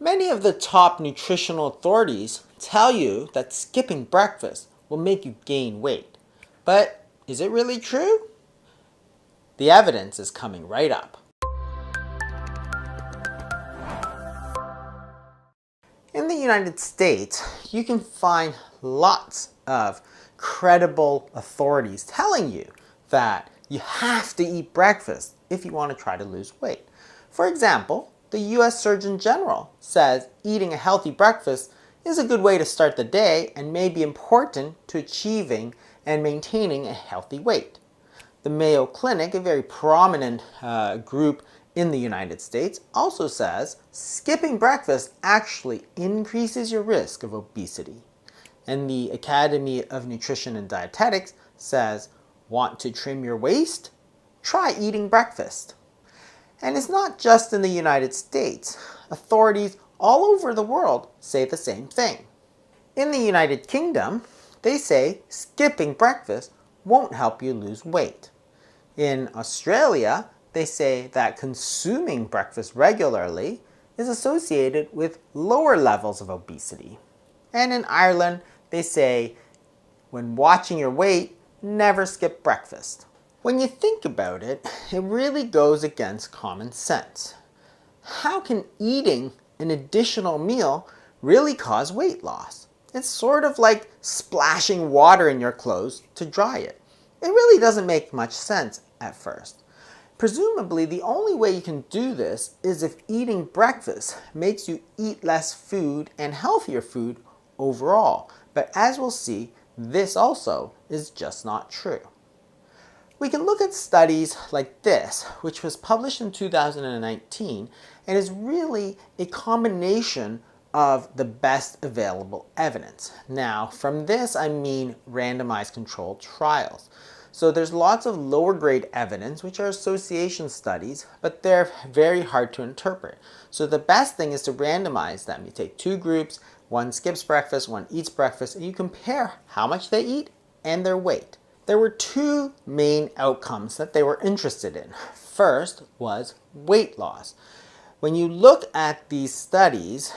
Many of the top nutritional authorities tell you that skipping breakfast will make you gain weight. But is it really true? The evidence is coming right up. In the United States, you can find lots of credible authorities telling you that you have to eat breakfast if you want to try to lose weight. For example, the US Surgeon General says eating a healthy breakfast is a good way to start the day and may be important to achieving and maintaining a healthy weight. The Mayo Clinic, a very prominent group in the United States, also says skipping breakfast actually increases your risk of obesity. And the Academy of Nutrition and Dietetics says, want to trim your waist? Try eating breakfast. And it's not just in the United States. Authorities all over the world say the same thing. In the United Kingdom, they say skipping breakfast won't help you lose weight. In Australia, they say that consuming breakfast regularly is associated with lower levels of obesity. And in Ireland, they say when watching your weight, never skip breakfast. When you think about it, it really goes against common sense. How can eating an additional meal really cause weight loss? It's sort of like splashing water in your clothes to dry it. It really doesn't make much sense at first. Presumably, the only way you can do this is if eating breakfast makes you eat less food and healthier food overall. But as we'll see, this also is just not true. We can look at studies like this, which was published in 2019 and is really a combination of the best available evidence. Now, from this I mean randomized controlled trials. So there's lots of lower grade evidence, which are association studies, but they're very hard to interpret. So the best thing is to randomize them. You take two groups, one skips breakfast, one eats breakfast, and you compare how much they eat and their weight. There were two main outcomes that they were interested in. First was weight loss. When you look at these studies,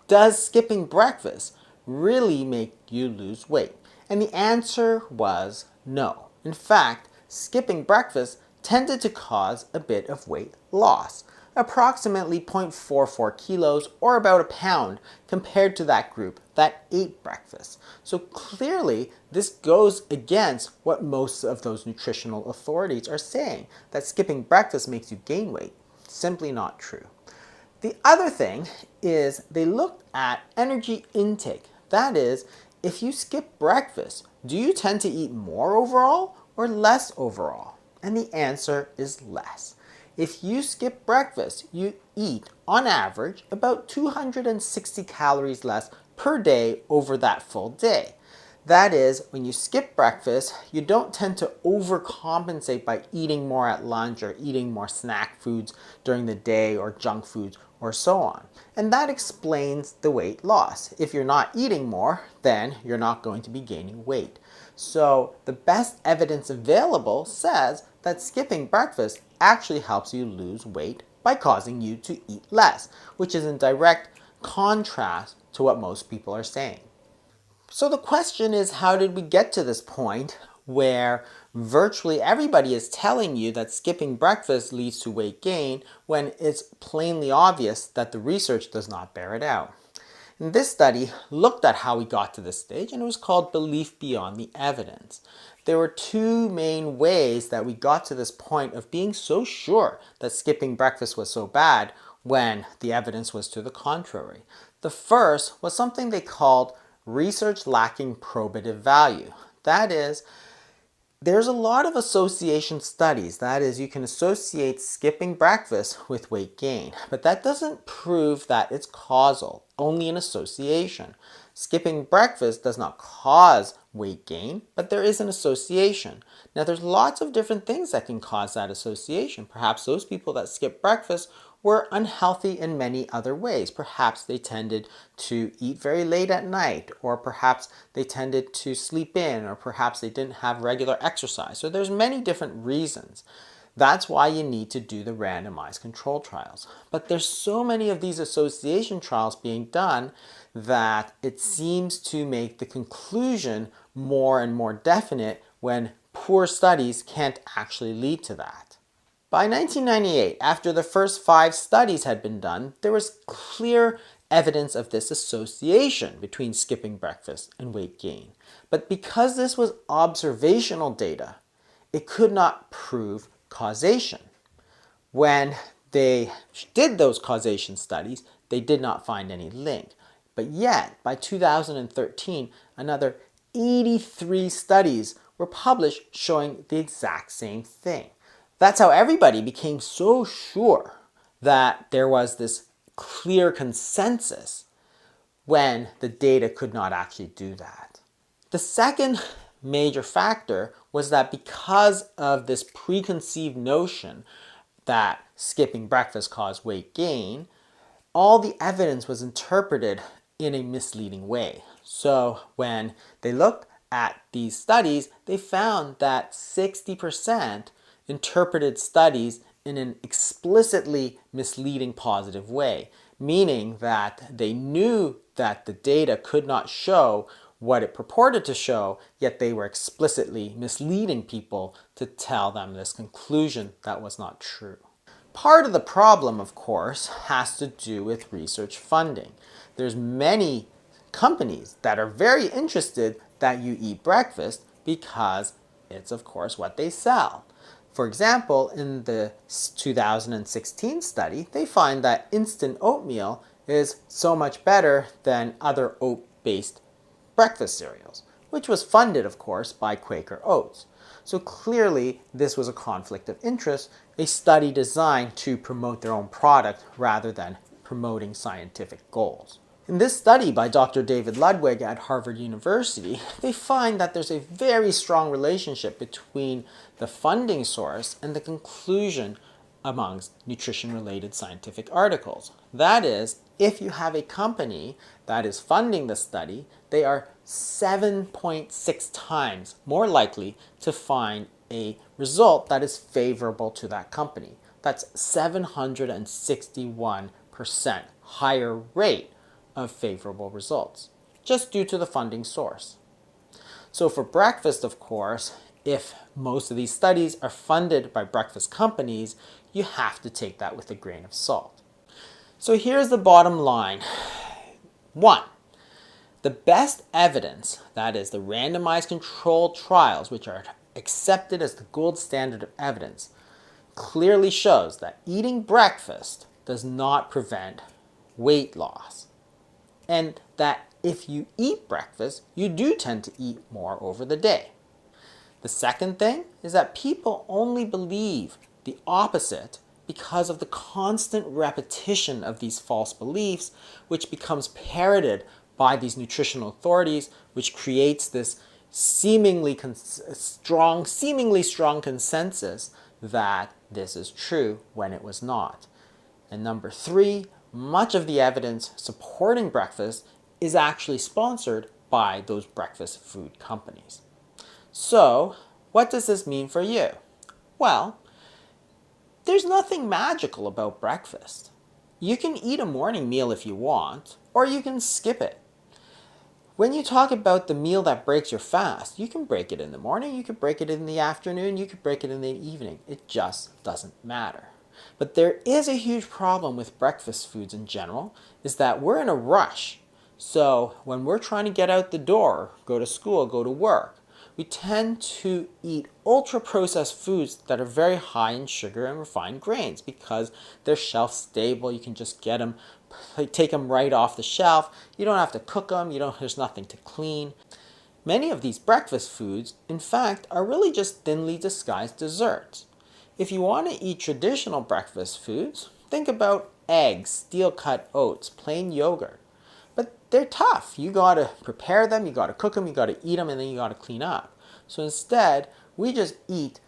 does skipping breakfast really make you lose weight? And the answer was no. In fact, skipping breakfast tended to cause a bit of weight loss, approximately 0.44 kilos or about a pound compared to that group that ate breakfast. So clearly, this goes against what most of those nutritional authorities are saying, that skipping breakfast makes you gain weight. Simply not true. The other thing is they looked at energy intake. That is, if you skip breakfast, do you tend to eat more overall or less overall? And the answer is less. If you skip breakfast, you eat, on average, about 260 calories less per day over that full day. That is, when you skip breakfast, you don't tend to overcompensate by eating more at lunch or eating more snack foods during the day or junk foods or so on. And that explains the weight loss. If you're not eating more, then you're not going to be gaining weight. So the best evidence available says that skipping breakfast actually helps you lose weight by causing you to eat less, which is in direct contrast to what most people are saying. So the question is, how did we get to this point where virtually everybody is telling you that skipping breakfast leads to weight gain when it's plainly obvious that the research does not bear it out? And this study looked at how we got to this stage, and it was called Belief Beyond the Evidence. There were two main ways that we got to this point of being so sure that skipping breakfast was so bad when the evidence was to the contrary. The first was something they called research lacking probative value. That is, there's a lot of association studies. That is, you can associate skipping breakfast with weight gain, but that doesn't prove that it's causal, only an association. Skipping breakfast does not cause weight gain, but there is an association. Now, there's lots of different things that can cause that association. Perhaps those people that skip breakfast were unhealthy in many other ways. Perhaps they tended to eat very late at night, or perhaps they tended to sleep in, or perhaps they didn't have regular exercise. So there's many different reasons. That's why you need to do the randomized control trials. But there's so many of these association trials being done that it seems to make the conclusion more and more definite when poor studies can't actually lead to that. By 1998, after the first 5 studies had been done, there was clear evidence of this association between skipping breakfast and weight gain. But because this was observational data, it could not prove causation. When they did those causation studies, they did not find any link. But yet, by 2013, another 83 studies were published showing the exact same thing. That's how everybody became so sure that there was this clear consensus when the data could not actually do that. The second major factor was that because of this preconceived notion that skipping breakfast caused weight gain, all the evidence was interpreted in a misleading way. So when they looked at these studies, they found that 60% interpreted studies in an explicitly misleading positive way, meaning that they knew that the data could not show what it purported to show, yet they were explicitly misleading people to tell them this conclusion that was not true. Part of the problem, of course, has to do with research funding. There's many companies that are very interested that you eat breakfast because it's, of course, what they sell. For example, in the 2016 study, they find that instant oatmeal is so much better than other oat-based breakfast cereals, which was funded, of course, by Quaker Oats. So clearly, this was a conflict of interest, a study designed to promote their own product rather than promoting scientific goals. In this study by Dr. David Ludwig at Harvard University, they find that there's a very strong relationship between the funding source and the conclusion amongst nutrition-related scientific articles. That is, if you have a company that is funding the study, they are 7.6 times more likely to find a result that is favorable to that company. That's 761% higher rate of favorable results, just due to the funding source. So for breakfast, of course, if most of these studies are funded by breakfast companies, you have to take that with a grain of salt. So here's the bottom line. 1. The best evidence, that is the randomized controlled trials, which are accepted as the gold standard of evidence, clearly shows that eating breakfast does not prevent weight loss. And that if you eat breakfast, you do tend to eat more over the day. The second thing is that people only believe the opposite because of the constant repetition of these false beliefs, which becomes parroted by these nutritional authorities, which creates this seemingly strong consensus that this is true when it was not. And number 3, much of the evidence supporting breakfast is actually sponsored by those breakfast food companies. So, what does this mean for you? Well, there's nothing magical about breakfast. You can eat a morning meal if you want, or you can skip it. When you talk about the meal that breaks your fast, you can break it in the morning, you can break it in the afternoon, you can break it in the evening. It just doesn't matter. But there is a huge problem with breakfast foods in general, is that we're in a rush. So when we're trying to get out the door, go to school, go to work, we tend to eat ultra-processed foods that are very high in sugar and refined grains because they're shelf stable. You can just get them, take them right off the shelf. You don't have to cook them. There's nothing to clean. Many of these breakfast foods, in fact, are really just thinly disguised desserts. If you want to eat traditional breakfast foods, think about eggs, steel-cut oats, plain yogurt. But they're tough. You gotta prepare them, you gotta cook them, you gotta eat them, and then you gotta clean up. So instead, we just eat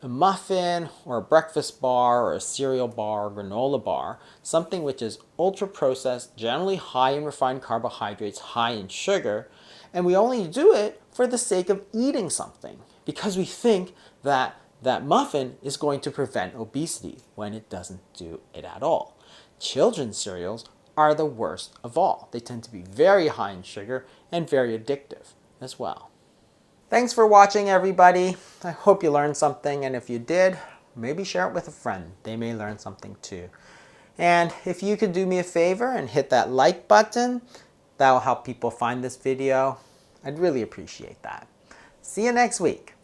a muffin or a breakfast bar or a cereal bar or granola bar, something which is ultra-processed, generally high in refined carbohydrates, high in sugar, and we only do it for the sake of eating something because we think that that muffin is going to prevent obesity when it doesn't do it at all. Children's cereals are the worst of all. They tend to be very high in sugar and very addictive as well. Thanks for watching, everybody. I hope you learned something, and if you did, maybe share it with a friend. They may learn something too. And if you could do me a favor and hit that like button, that will help people find this video. I'd really appreciate that. See you next week.